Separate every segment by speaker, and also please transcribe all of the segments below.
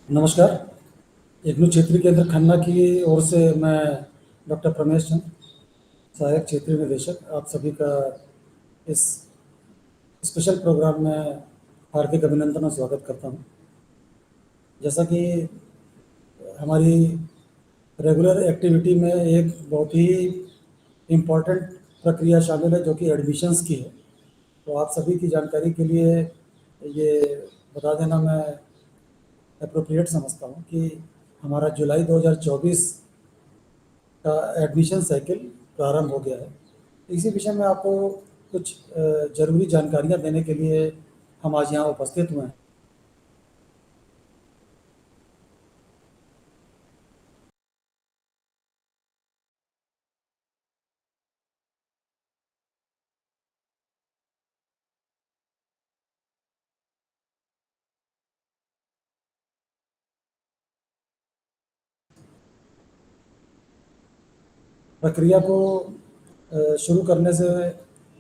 Speaker 1: नमस्कार। इग्नू क्षेत्रीय केंद्र खन्ना की ओर से मैं डॉक्टर प्रमेश चंद, सहायक क्षेत्रीय निदेशक, आप सभी का इस स्पेशल प्रोग्राम में हार्दिक अभिनंदन और स्वागत करता हूं। जैसा कि हमारी रेगुलर एक्टिविटी में एक बहुत ही इम्पॉर्टेंट प्रक्रिया शामिल है जो कि एडमिशन्स की है, तो आप सभी की जानकारी के लिए ये बता देना मैं अप्रोप्रिएट समझता हूँ कि हमारा जुलाई 2024 का एडमिशन साइकिल प्रारंभ हो गया है। इसी विषय में आपको कुछ ज़रूरी जानकारियाँ देने के लिए हम आज यहाँ उपस्थित हुए हैं। प्रक्रिया को शुरू करने से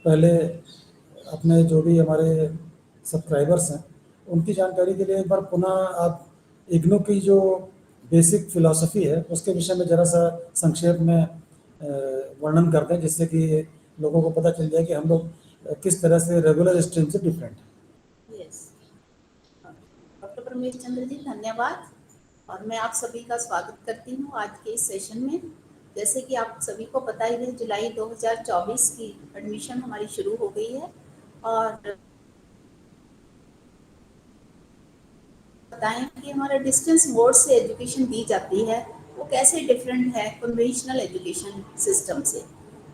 Speaker 1: पहले अपने जो भी हमारे सब्सक्राइबर्स हैं उनकी जानकारी के लिए एक बार पुनः आप इग्नू की जो बेसिक फिलॉसफी है उसके विषय में ज़रा सा संक्षेप में वर्णन कर दें, जिससे कि लोगों को पता चल जाए कि हम लोग किस तरह से रेगुलर स्ट्रीम से डिफरेंट हैं।
Speaker 2: यस, डॉक्टर परमेश चंद्र जी धन्यवाद। और मैं आप सभी का स्वागत करती हूँ आज के इस सेशन में। जैसे कि आप सभी को पता ही है, जुलाई 2024 की एडमिशन हमारी शुरू हो गई है। और बताएं कि हमारा डिस्टेंस मोड से एजुकेशन दी जाती है वो कैसे डिफरेंट है कन्वेंशनल एजुकेशन सिस्टम से।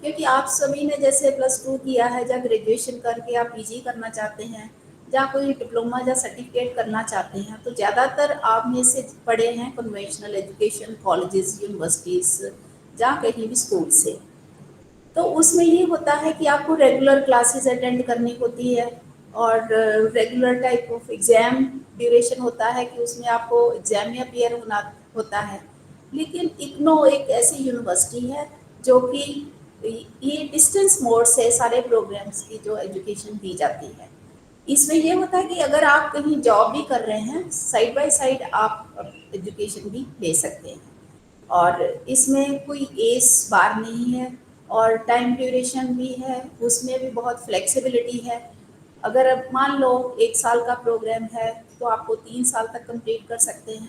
Speaker 2: क्योंकि आप सभी ने जैसे +2 किया है, या ग्रेजुएशन करके आप पीजी करना चाहते हैं, या कोई डिप्लोमा या सर्टिफिकेट करना चाहते हैं, तो ज़्यादातर आप में से पढ़े हैं कन्वेंशनल एजुकेशन कॉलेजेस, यूनिवर्सिटीज़, या कहीं भी स्कूल से। तो उसमें ये होता है कि आपको रेगुलर क्लासेस अटेंड करनी होती है, और regular type of exam duration होता है कि उसमें आपको एग्ज़ाम में अपीयर होना होता है। लेकिन इग्नो एक ऐसी यूनिवर्सिटी है जो कि ये डिस्टेंस मोड से सारे प्रोग्राम्स की जो एजुकेशन दी जाती है। इसमें ये होता है कि अगर आप कहीं जॉब भी कर रहे हैं, साइड बाय साइड आप एजुकेशन भी ले सकते हैं। और इसमें कोई एज बार नहीं है, और टाइम ड्यूरेशन भी है, उसमें भी बहुत फ्लेक्सिबिलिटी है। अगर अब मान लो 1 साल का प्रोग्राम है तो आपको 3 साल तक कंप्लीट कर सकते हैं।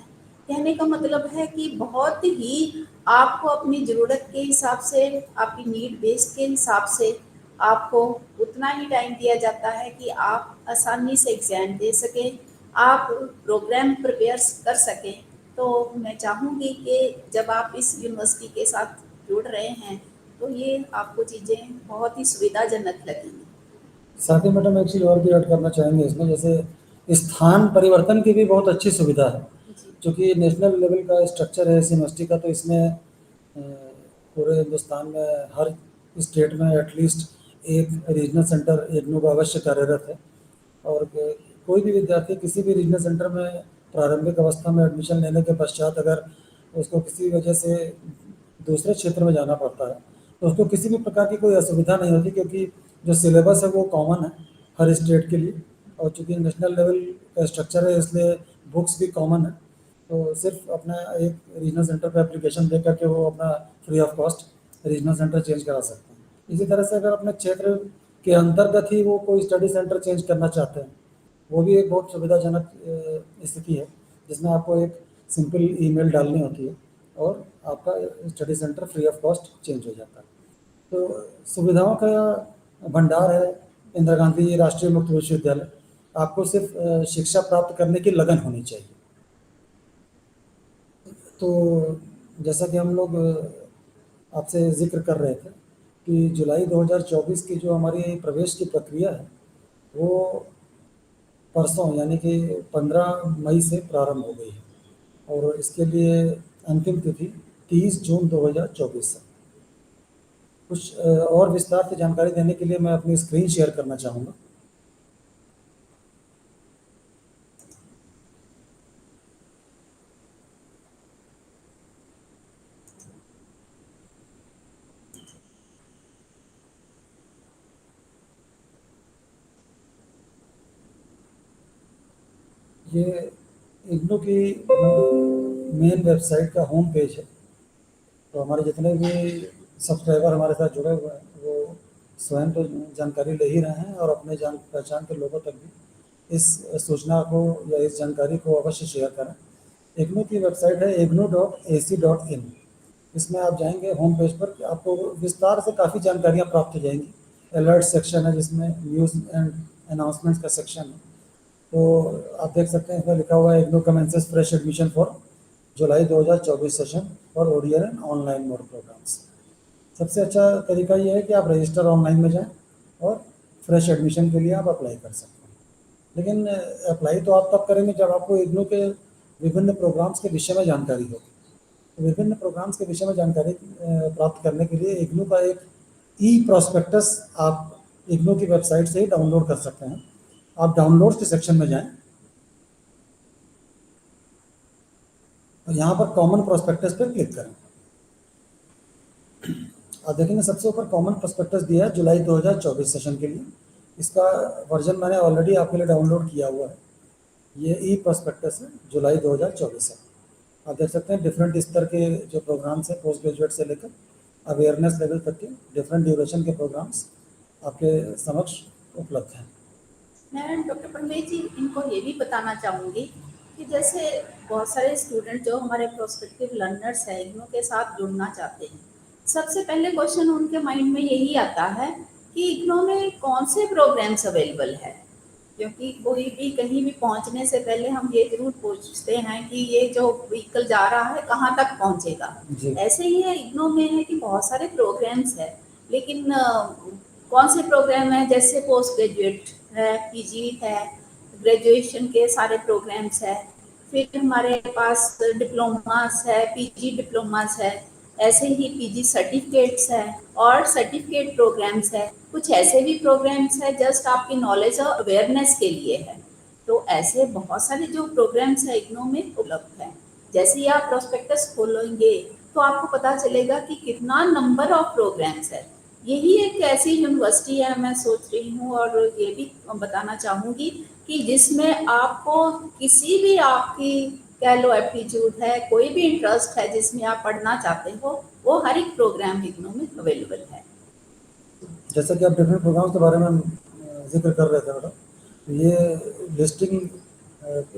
Speaker 2: कहने का मतलब है कि बहुत ही आपको अपनी ज़रूरत के हिसाब से, आपकी नीड बेस्ड के हिसाब से आपको उतना ही टाइम दिया जाता है कि आप आसानी से एग्ज़ाम दे सकें, आप प्रोग्राम प्रिपेयर कर सकें। तो मैं चाहूँगी कि जब आप इस यूनिवर्सिटी के साथ जुड़ रहे हैं तो ये आपको चीज़ें बहुत ही सुविधाजनक लगेंगी।
Speaker 1: साथ ही मैडम एक चीज़ और भी ऐड करना चाहेंगे इसमें, जैसे स्थान परिवर्तन की भी बहुत अच्छी सुविधा है।
Speaker 2: जी।
Speaker 1: चूँकि नेशनल लेवल का स्ट्रक्चर है इस यूनिवर्सिटी का, तो इसमें पूरे हिंदुस्तान में हर स्टेट में एटलीस्ट एक रीजनल सेंटर इग्नू का अवश्य कार्यरत है। और कोई भी विद्यार्थी किसी भी रीजनल सेंटर में प्रारंभिक अवस्था में एडमिशन लेने के पश्चात अगर उसको किसी वजह से दूसरे क्षेत्र में जाना पड़ता है तो उसको किसी भी प्रकार की कोई असुविधा नहीं होती, क्योंकि जो सिलेबस है वो कॉमन है हर स्टेट के लिए। और चूँकि नेशनल लेवल का स्ट्रक्चर है इसलिए बुक्स भी कॉमन है, तो सिर्फ अपना एक रीजनल सेंटर पर एप्लीकेशन दे करके वो अपना free of cost regional centre change करा सकते हैं। इसी तरह से अगर अपने क्षेत्र के अंतर्गत ही वो कोई स्टडी सेंटर चेंज करना चाहते हैं, वो भी एक बहुत सुविधाजनक स्थिति है, जिसमें आपको एक सिंपल ईमेल डालनी होती है और आपका study centre free of cost change हो जाता है। तो सुविधाओं का भंडार है इंदिरा गांधी राष्ट्रीय मुक्त विश्वविद्यालय। आपको सिर्फ शिक्षा प्राप्त करने की लगन होनी चाहिए। तो जैसा कि हम लोग आपसे जिक्र कर रहे थे कि जुलाई 2024 की जो हमारी प्रवेश की प्रक्रिया है वो परसों यानी कि 15 मई से प्रारंभ हो गई है, और इसके लिए अंतिम तिथि 30 जून 2024 है। कुछ और विस्तार से जानकारी देने के लिए मैं अपनी स्क्रीन शेयर करना चाहूँगा। ये इग्नू की मेन वेबसाइट का होम पेज है। तो हमारे जितने भी सब्सक्राइबर हमारे साथ जुड़े हुए हैं वो स्वयं तो जानकारी ले ही रहे हैं और अपने जान पहचान के लोगों तक भी इस सूचना को या इस जानकारी को अवश्य शेयर करें। इग्नू की वेबसाइट है ignu.ac.in। इसमें आप जाएंगे होम पेज पर आपको विस्तार से काफ़ी जानकारियाँ प्राप्त हो जाएंगी। अलर्ट सेक्शन है जिसमें न्यूज़ एंड अनाउंसमेंट्स का सेक्शन है। तो आप देख सकते हैं इसमें लिखा हुआ है IGNOU commences fresh admission for July 2024 session for ODR and online mode programmes. सबसे अच्छा तरीका ये है कि आप रजिस्टर ऑनलाइन में जाएं और फ्रेश एडमिशन के लिए आप अप्लाई कर सकते हैं। लेकिन अप्लाई तो आप तब करेंगे जब आपको इग्नू के विभिन्न प्रोग्राम्स के विषय में जानकारी हो। तो विभिन्न प्रोग्राम्स के विषय में जानकारी प्राप्त करने के लिए इग्नू का एक ई प्रोस्पेक्टस आप इग्नू की वेबसाइट से ही डाउनलोड कर सकते हैं। आप डाउनलोड्स के सेक्शन में जाएं और यहाँ पर कॉमन प्रोस्पेक्टस पर क्लिक करें। आप देखेंगे सबसे ऊपर कॉमन प्रोस्पेक्टस दिया है जुलाई 2024 सेशन के लिए। इसका वर्जन मैंने ऑलरेडी आपके लिए डाउनलोड किया हुआ है। ये ई प्रोस्पेक्टस है जुलाई 2024 है। आप देख सकते हैं डिफरेंट स्तर के जो प्रोग्राम्स हैं पोस्ट ग्रेजुएट से लेकर अवेयरनेस लेवल तक के डिफरेंट ड्यूरेशन के प्रोग्राम्स आपके समक्ष उपलब्ध हैं।
Speaker 2: मैं डॉक्टर परमेश जी इनको ये भी बताना चाहूँगी कि जैसे बहुत सारे स्टूडेंट जो हमारे प्रोस्पेक्टिव लर्नर्स हैं इग्नू के साथ जुड़ना चाहते हैं, सबसे पहले क्वेश्चन उनके माइंड में यही आता है कि इग्नू में कौन से प्रोग्राम्स अवेलेबल है। क्योंकि कोई भी कहीं भी पहुंचने से पहले हम ये जरूर पूछते हैं कि ये जो व्हीकल जा रहा है कहाँ तक पहुंचेगा।
Speaker 1: जी।
Speaker 2: ऐसे ही है इग्नू में है कि बहुत सारे प्रोग्राम्स है, लेकिन कौन से प्रोग्राम है जैसे पोस्ट ग्रेजुएट है, पीजी है, ग्रेजुएशन के सारे प्रोग्राम्स है, फिर हमारे पास डिप्लोमास है, पीजी डिप्लोमास है, ऐसे ही पीजी सर्टिफिकेट्स है और सर्टिफिकेट प्रोग्राम्स है। कुछ ऐसे भी प्रोग्राम्स है जस्ट आपकी नॉलेज और अवेयरनेस के लिए है। तो ऐसे बहुत सारे जो प्रोग्राम्स है इग्नू में उपलब्ध है। जैसे ही आप प्रोस्पेक्टस खोलेंगे तो आपको पता चलेगा कि कितना नंबर ऑफ प्रोग्राम्स है। यही एक ऐसी यूनिवर्सिटी है, मैं सोच रही हूँ और ये भी बताना चाहूँगी कि जिसमें आपको किसी भी आपकी कह लो एप्टीट्यूड है, कोई भी इंटरेस्ट है जिसमें आप पढ़ना चाहते हो, वो हर एक प्रोग्राम इग्नू में अवेलेबल है।
Speaker 1: जैसा कि आप डिफरेंट प्रोग्राम्स के बारे में जिक्र कर रहे थे मैडम, तो ये लिस्टिंग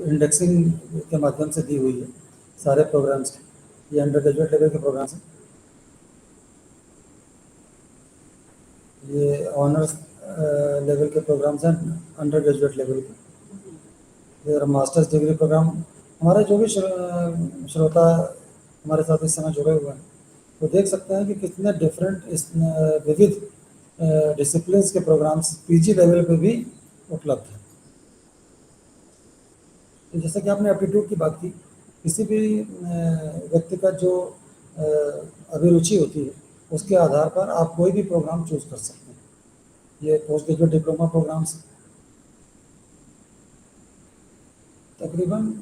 Speaker 1: इंडेक्सिंग के माध्यम से दी हुई है सारे प्रोग्राम्स की। ये अंडर ग्रेजुएट लेवल के प्रोग्राम्स हैं। ये ऑनर्स लेवल के प्रोग्राम्स हैं अंडर ग्रेजुएट लेवल के। फिर मास्टर्स डिग्री प्रोग्राम हमारे जो भी श्रोता हमारे साथ इस समय जुड़े हुए हैं तो देख सकते हैं कि कितने डिफरेंट इस विविध डिसिप्लिन्स के प्रोग्राम्स पीजी लेवल पे भी उपलब्ध हैं। तो जैसे कि आपने एप्टीट्यूड की बात की, किसी भी व्यक्ति का जो अभिरुचि होती है उसके आधार पर आप कोई भी प्रोग्राम चूज कर सकते हैं। ये पोस्ट ग्रेजुएट डिप्लोमा प्रोग्राम्स तकरीबन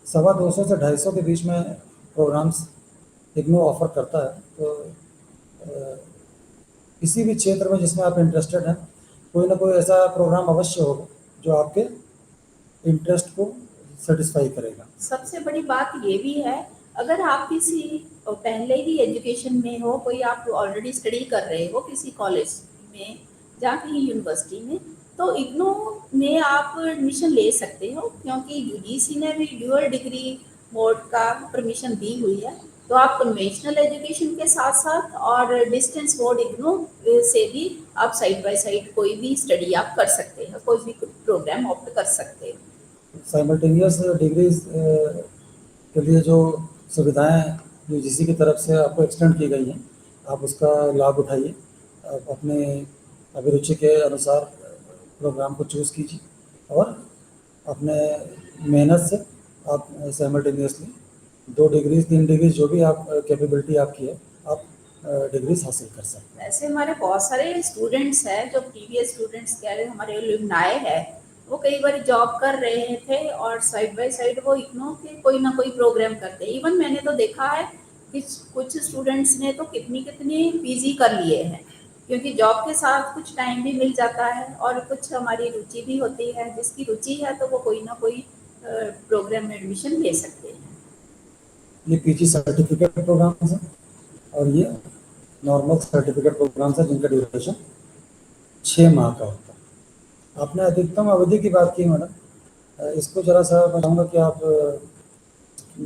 Speaker 1: 250 से 250 के बीच में प्रोग्राम्स इग्नू ऑफर करता है। तो किसी भी क्षेत्र में जिसमें आप इंटरेस्टेड हैं कोई ना कोई ऐसा प्रोग्राम अवश्य होगा जो आपके इंटरेस्ट को सेटिस्फाई करेगा।
Speaker 2: सबसे बड़ी बात ये भी है, अगर आप किसी पहले ही एजुकेशन में हो, कोई आप ऑलरेडी स्टडी कर रहे हो किसी कॉलेज में या कहीं यूनिवर्सिटी में, तो इग्नू में आप एडमिशन ले सकते हो क्योंकि यूजीसी ने भी ड्यूअल डिग्री मोड का परमिशन दी हुई है। तो आप कन्वेंशनल एजुकेशन के साथ साथ और डिस्टेंस मोड इग्नू से भी आप साइड बाय साइड कोई भी स्टडी आप कर सकते हो, कोई भी प्रोग्राम ऑप्ट कर सकते हो।
Speaker 1: साइमल्टेनियस डिग्रीज के लिए जो सुविधाएं यूजीसी की तरफ से आपको एक्सटेंड की गई हैं आप उसका लाभ उठाइए। आप अपने अभिरुचि के अनुसार प्रोग्राम को चूज़ कीजिए और अपने मेहनत से आप साइमल्टेनियसली 2 डिग्रीज 3 डिग्रीज जो भी आप कैपेबिलिटी आपकी है आप डिग्रीज हासिल कर सकते हैं।
Speaker 2: वैसे हमारे बहुत सारे स्टूडेंट्स हैं जो प्रीवियस स्टूडेंट्स कह रहे हमारे एलुमनाई है, वो कई बार जॉब कर रहे थे और साइड बाय साइड वो इग्नू के कोई ना कोई प्रोग्राम करते हैं। इवन मैंने तो देखा है कि कुछ स्टूडेंट्स ने तो कितनी कितनी पीजी कर लिए हैं, क्योंकि जॉब के साथ कुछ टाइम भी मिल जाता है और कुछ हमारी रुचि भी होती है। जिसकी रुचि है तो वो कोई ना कोई प्रोग्राम में एडमिशन ले सकते हैं।
Speaker 1: ये पीजी सर्टिफिकेट प्रोग्राम्स हैं और ये नॉर्मल सर्टिफिकेट प्रोग्राम्स हैं जिनका ड्यूरेशन 6 माह का होता है। आपने अधिकतम अवधि की बात की मैडम, इसको जरा सा मैं चाहूँगा कि आप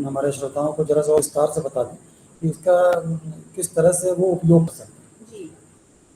Speaker 1: हमारे श्रोताओं को जरा सा विस्तार से बता दें कि इसका किस तरह से वो उपयोग कर सकते हैं।
Speaker 2: जी,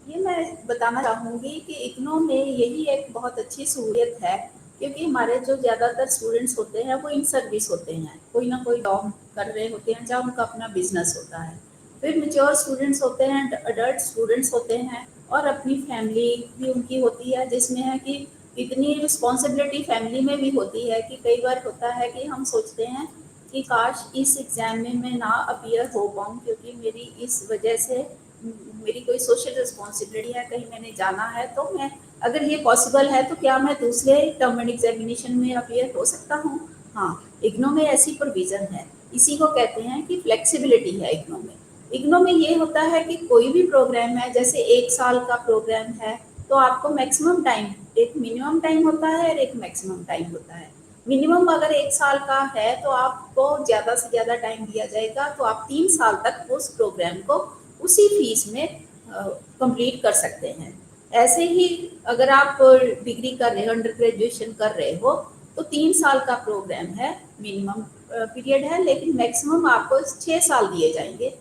Speaker 2: ये मैं बताना चाहूँगी कि इग्नू में यही एक बहुत अच्छी सहूलियत है, क्योंकि हमारे जो ज़्यादातर स्टूडेंट्स होते हैं वो इन सर्विस होते हैं, कोई ना कोई जॉब कर रहे होते हैं, चाहे उनका अपना बिजनेस होता है। फिर मेच्योर स्टूडेंट्स होते हैं, अडल्ट स्टूडेंट्स होते हैं, और अपनी फैमिली भी उनकी होती है, जिसमें है कि इतनी रिस्पॉन्सिबिलिटी फैमिली में भी होती है कि कई बार होता है कि हम सोचते हैं कि काश इस एग्ज़ाम में मैं ना अपीयर हो पाऊँ, क्योंकि मेरी इस वजह से मेरी कोई सोशल रिस्पॉन्सिबिलिटी है, कहीं मैंने जाना है, तो मैं, अगर ये पॉसिबल है तो क्या मैं दूसरे टर्म एंड एग्जामिनेशन में अपीयर हो सकता हूँ? हाँ, इग्नू में ऐसी प्रोविज़न है। इसी को कहते हैं कि फ्लेक्सिबिलिटी है इग्नू में। इग्नू में ये होता है कि कोई भी प्रोग्राम है, जैसे 1 साल का प्रोग्राम है, तो आपको मैक्सिमम टाइम, एक मिनिमम टाइम होता है और एक मैक्सिमम टाइम होता है। मिनिमम अगर 1 साल का है तो आपको ज़्यादा से ज़्यादा टाइम दिया जाएगा, तो आप 3 साल तक उस प्रोग्राम को उसी फीस में कंप्लीट कर सकते हैं। ऐसे ही अगर आप डिग्री कर रहे हो, अंडर ग्रेजुएशन कर रहे हो, तो 3 साल का प्रोग्राम है, मिनिमम पीरियड है, लेकिन मैक्सिमम आपको 6 साल दिए जाएंगे।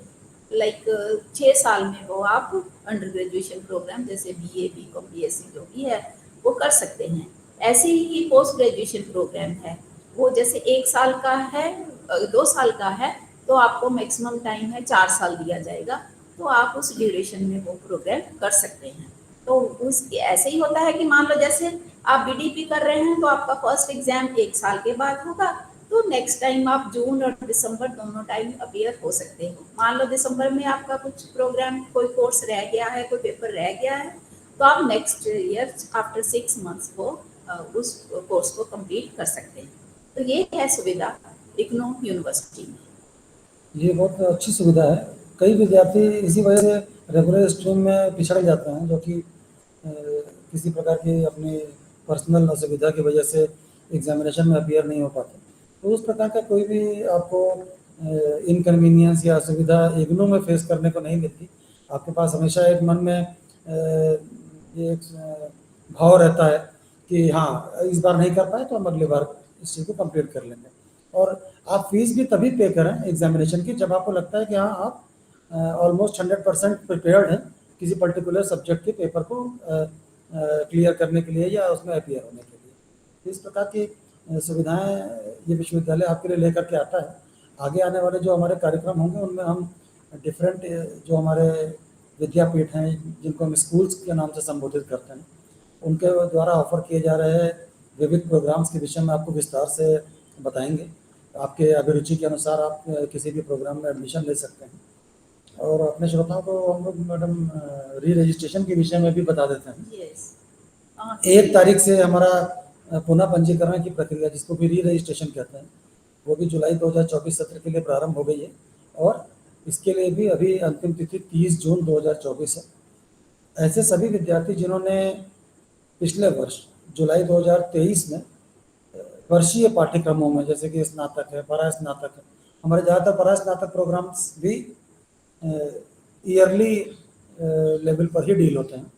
Speaker 2: लाइक 6 साल में वो आप अंडर ग्रेजुएशन प्रोग्राम जैसे बीए, बीकॉम, बीएससी जो भी है वो कर सकते हैं। ऐसे ही पोस्ट ग्रेजुएशन प्रोग्राम है, वो जैसे 1 साल का है, 2 साल का है, तो आपको मैक्सिमम टाइम है 4 साल दिया जाएगा, तो आप उस ड्यूरेशन में वो प्रोग्राम कर सकते हैं। तो उस ऐसे ही होता है कि मान लो जैसे आप बीडीपी कर रहे हैं, तो आपका फर्स्ट एग्जाम 1 साल के बाद होगा, तो नेक्स्ट टाइम आप जून और दिसंबर दोनों टाइम अपीयर हो सकते हो। मान लो दिसंबर में आपका कुछ प्रोग्राम, कोई कोर्स रह गया है, कोई पेपर रह गया है, तो आप नेक्स्ट ईयर आफ्टर 6 मंथ्स को उस कोर्स को कंप्लीट कर सकते हैं। तो ये है सुविधा इग्नू यूनिवर्सिटी में।
Speaker 1: ये बहुत अच्छी सुविधा है। कई विद्यार्थी इसी वजह से रेगुलर स्ट्रीम में पिछड़ जाते हैं, जो कि किसी प्रकार की अपनी पर्सनल असुविधा की वजह से एग्जामिनेशन में अपीयर नहीं हो पाते। तो उस प्रकार का कोई भी आपको इनकन्वीनियंस या असुविधा इग्नू में फेस करने को नहीं मिलती। आपके पास हमेशा एक मन में ये एक भाव रहता है कि हाँ, इस बार नहीं कर पाए तो हम अगली बार इस चीज़ को कंप्लीट कर लेंगे। और आप फीस भी तभी पे करें एग्जामिनेशन की जब आपको लगता है कि हाँ, आप ऑलमोस्ट 100% प्रिपेयर्ड हैं किसी पर्टिकुलर सब्जेक्ट के पेपर को क्लियर करने के लिए या उसमें अपीयर होने के लिए। इस प्रकार की सुविधाएं ये विश्वविद्यालय आपके लिए लेकर के आता है। आगे आने वाले जो हमारे कार्यक्रम होंगे उनमें हम डिफरेंट जो हमारे विद्यापीठ हैं, जिनको हम स्कूल्स के नाम से संबोधित करते हैं, उनके द्वारा ऑफर किए जा रहे विविध प्रोग्राम्स के विषय में आपको विस्तार से बताएंगे। आपके अभिरुचि के अनुसार आप किसी भी प्रोग्राम में एडमिशन ले सकते हैं। और अपने श्रोताओं को हम लोग मैडम री रजिस्ट्रेशन के विषय में भी बता देते हैं।
Speaker 2: यस,
Speaker 1: 1 तारीख से हमारा पुनः पंजीकरण की प्रक्रिया, जिसको भी री रजिस्ट्रेशन कहते हैं, वो भी जुलाई 2024 सत्र के लिए प्रारंभ हो गई है। और इसके लिए भी अभी अंतिम तिथि 30 जून 2024 है। ऐसे सभी विद्यार्थी जिन्होंने पिछले वर्ष जुलाई 2023 में वर्षीय पाठ्यक्रमों में, जैसे कि स्नातक है, परास्नातक है, हमारे ज़्यादातर परास्नातक प्रोग्राम्स भी ईयरली लेवल पर ही डील होते हैं,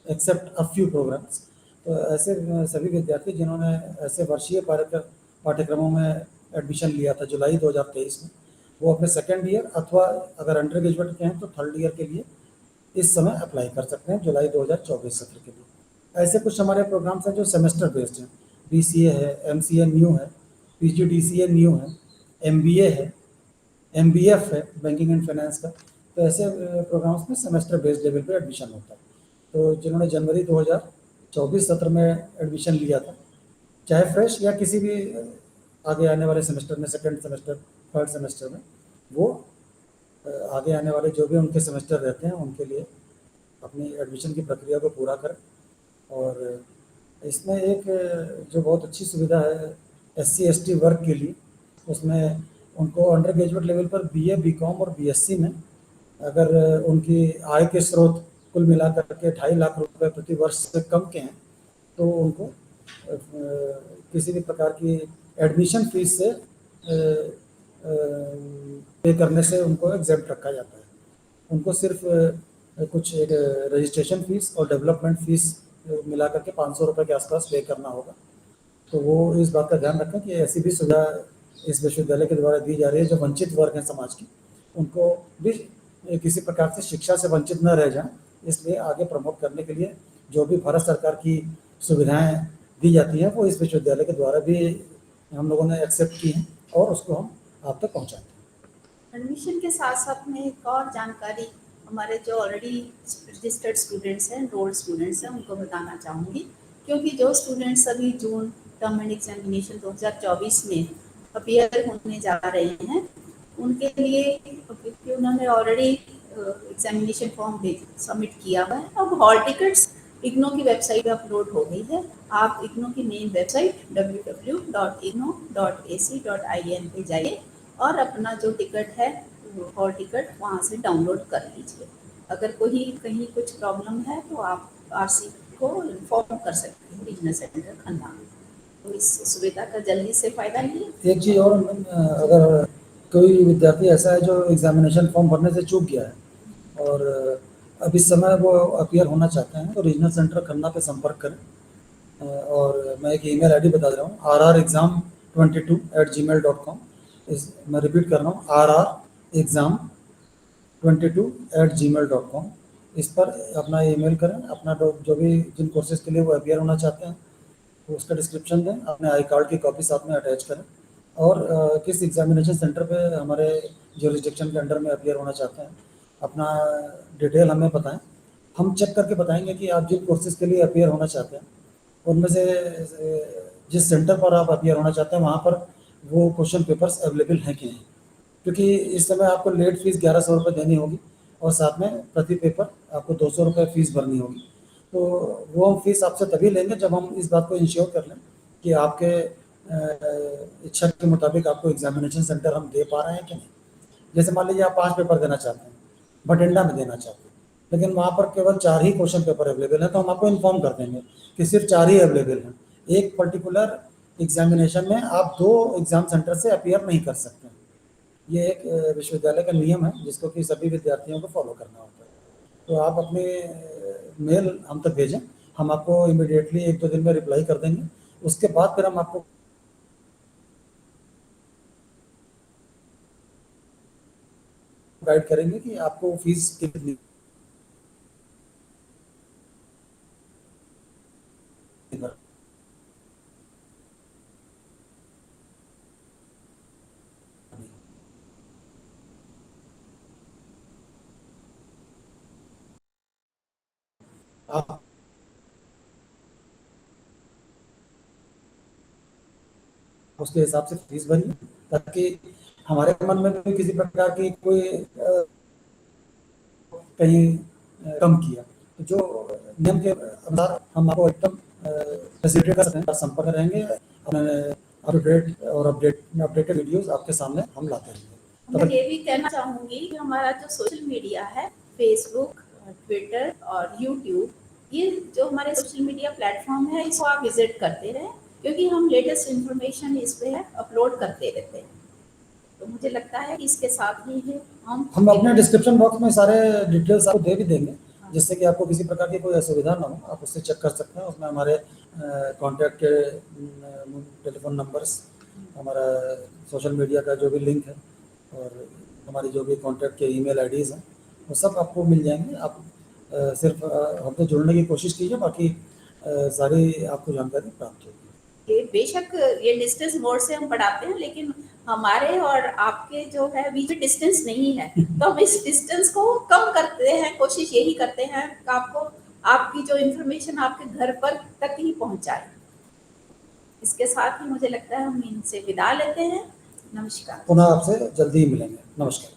Speaker 1: एक्सेप्ट अ फ्यू प्रोग्राम्स। तो ऐसे सभी विद्यार्थी जिन्होंने ऐसे वर्षीय पाठ्यक्रमों में एडमिशन लिया था जुलाई 2023 में, वो अपने सेकेंड ईयर अथवा अगर अंडर ग्रेजुएट के हैं तो थर्ड ईयर के लिए इस समय अप्लाई कर सकते हैं जुलाई 2024 सत्र के लिए। ऐसे कुछ हमारे प्रोग्राम्स हैं जो सेमेस्टर बेस्ड हैं। BCA है, MCA न्यू है, PGDCA न्यू है, MBA है, MBF है बैंकिंग एंड फाइनेंस का। तो ऐसे प्रोग्राम्स में सेमेस्टर बेस्ड लेवल पे एडमिशन होता है। तो जिन्होंने जनवरी 2024 सत्र में एडमिशन लिया था, चाहे फ्रेश या किसी भी आगे आने वाले सेमेस्टर में, सेकेंड सेमेस्टर, थर्ड सेमेस्टर में, वो आगे आने वाले जो भी उनके सेमेस्टर रहते हैं उनके लिए अपनी एडमिशन की प्रक्रिया को पूरा करें। और इसमें एक जो बहुत अच्छी सुविधा है SC ST वर्ग के लिए, उसमें उनको अंडर ग्रेजुएट लेवल पर BA, BCom और BSc में अगर उनकी आय के स्रोत कुल मिलाकर के 2.5 लाख रुपए प्रति वर्ष से कम के हैं, तो उनको किसी भी प्रकार की एडमिशन फीस से पे करने से उनको एग्जेम्प्ट रखा जाता है। उनको सिर्फ कुछ एक रजिस्ट्रेशन फीस और डेवलपमेंट फीस मिला करके 500 रुपये के आसपास पे करना होगा। तो वो इस बात का ध्यान रखें कि ऐसी भी सुविधा इस विश्वविद्यालय के द्वारा दी जा रही है जो वंचित वर्ग हैं समाज की, उनको भी किसी प्रकार से शिक्षा से वंचित न रह जाएं, इसलिए आगे प्रमोट करने के लिए जो भी भारत सरकार की सुविधाएं दी जाती हैं वो इस विश्वविद्यालय के द्वारा भी हम लोगों ने एक्सेप्ट की हैं और उसको हम आप तक पहुँचाते हैं।
Speaker 2: एडमिशन के साथ साथ में एक और जानकारी हमारे जो ऑलरेडी रजिस्टर्ड स्टूडेंट्स हैं, एनरोल्ड स्टूडेंट्स हैं, उनको बताना चाहूँगी, क्योंकि जो स्टूडेंट्स अभी जून टर्म एंड एग्जामिनेशन 2024 में अपीयर होने जा रहे हैं, उनके लिए क्योंकि उन्होंने ऑलरेडी एग्जामिनेशन फॉर्म सबमिट किया हुआ है, अब हॉल टिकट्स इग्नो की वेबसाइट पे अपलोड हो गई है। आप इग्नो की मेन वेबसाइट www.igno.ac.in पे जाइए और अपना जो टिकट है हॉल टिकट वहाँ से डाउनलोड कर लीजिए। अगर कोई कहीं कुछ प्रॉब्लम है तो आप आरसी को इन्फॉर्म कर सकते हैं बिजनेस सेंटर खन्ना। तो इस सुविधा का जल्दी से फ़ायदा लीजिए।
Speaker 1: एक चीज़ और, अगर कोई विद्यार्थी ऐसा है जो एग्जामिनेशन फॉर्म भरने से चूक गया है और अब इस समय वो अपीयर होना चाहते हैं तो रीजनल सेंटर खन्ना पे संपर्क करें। और मैं एक ईमेल आईडी बता रहा हूँ, rrexam22@gmail.com। मैं रिपीट कर रहा हूँ, rrexam22@gmail.com। इस पर अपना ईमेल करें, अपना जो भी जिन कोर्सेज़ के लिए वो अपीयर होना चाहते हैं तो उसका डिस्क्रिप्शन दें, अपने आई कार्ड की कॉपी साथ में अटैच करें और किस एग्जामिनेशन सेंटर पे हमारे ज्यूरिसडिक्शन के अंडर में अपीयर होना चाहते हैं अपना डिटेल हमें बताएं। हम चेक करके बताएंगे कि आप जिन कोर्सेज़ के लिए अपीयर होना चाहते हैं उनमें से जिस सेंटर पर आप अपीयर होना चाहते हैं वहाँ पर वो क्वेश्चन पेपर्स अवेलेबल हैं कि नहीं, क्योंकि इस समय आपको लेट फीस 1100 रुपये देनी होगी और साथ में प्रति पेपर आपको 200 रुपये फीस भरनी होगी। तो वो हम फीस आपसे तभी लेंगे जब हम इस बात को इंश्योर कर लें कि आपके इच्छा के मुताबिक आपको एग्जामिनेशन सेंटर हम दे पा रहे हैं कि नहीं। जैसे मान लीजिए आप 5 पेपर देना चाहते हैं, बठिंडा में देना चाहते हैं, लेकिन वहाँ पर केवल 4 ही क्वेश्चन पेपर अवेलेबल हैं, तो हम आपको इन्फॉर्म कर देंगे कि सिर्फ 4 ही अवेलेबल हैं। एक पर्टिकुलर एग्जामिनेशन में आप 2 एग्ज़ाम सेंटर से अपीयर नहीं कर सकते। ये एक विश्वविद्यालय का नियम है जिसको कि सभी विद्यार्थियों को फॉलो करना होता है। तो आप अपने मेल हम तक भेजें, हम आपको इमीडिएटली 1-2 दिन में रिप्लाई कर देंगे। उसके बाद फिर हम आपको गाइड करेंगे कि आपको फीस कितनी आप उसके हिसाब से फीस भरिए ताकि हमारे मन में भी किसी प्रकार की कोई कहीं कम किया तो जो नियम के अनुसार हम आपको एकदम फैसिलिटेट कर सकते हैं। संपर्क रहेंगे, अपडेटेड वीडियोस आपके सामने हम लाते रहेंगे।
Speaker 2: मैं ये भी कहना चाहूँगी कि हमारा जो सोशल मीडिया है, फेसबुक, ट्विटर और यूट्यूब, ये जो हमारे सोशल मीडिया प्लेटफॉर्म है इसको आप विजिट करते रहें, क्योंकि हम लेटेस्ट इन्फॉर्मेशन इस पे अपलोड करते रहते हैं। तो मुझे लगता है कि इसके साथ ही है
Speaker 1: हम अपने डिस्क्रिप्शन बॉक्स में सारे डिटेल्स आपको दे भी देंगे, जिससे कि आपको किसी प्रकार की कोई असुविधा ना हो, आप उससे चेक कर सकते हैं। उसमें हमारे कॉन्टैक्ट के टेलीफोन नंबर्स, हमारा सोशल मीडिया का जो भी लिंक है और हमारी जो भी कॉन्टैक्ट के ईमेल आईडीज़ हैं वो सब आपको मिल जाएंगे। आप सिर्फ हमसे जुड़ने की कोशिश कीजिए, बाकी सारी आपको जानकारी प्राप्त होगी।
Speaker 2: ये बेशक ये डिस्टेंस बोर्ड से हम पढ़ाते हैं, लेकिन हमारे और आपके जो है बीच में डिस्टेंस नहीं है, तो हम इस डिस्टेंस को कम करते हैं, कोशिश यही करते हैं कि आपको आपकी जो इन्फॉर्मेशन आपके घर पर तक ही पहुंचाए। इसके साथ ही मुझे लगता है हम इनसे विदा लेते हैं। नमस्कार।
Speaker 1: पुनः आपसे जल्दी ही मिलेंगे। नमस्कार।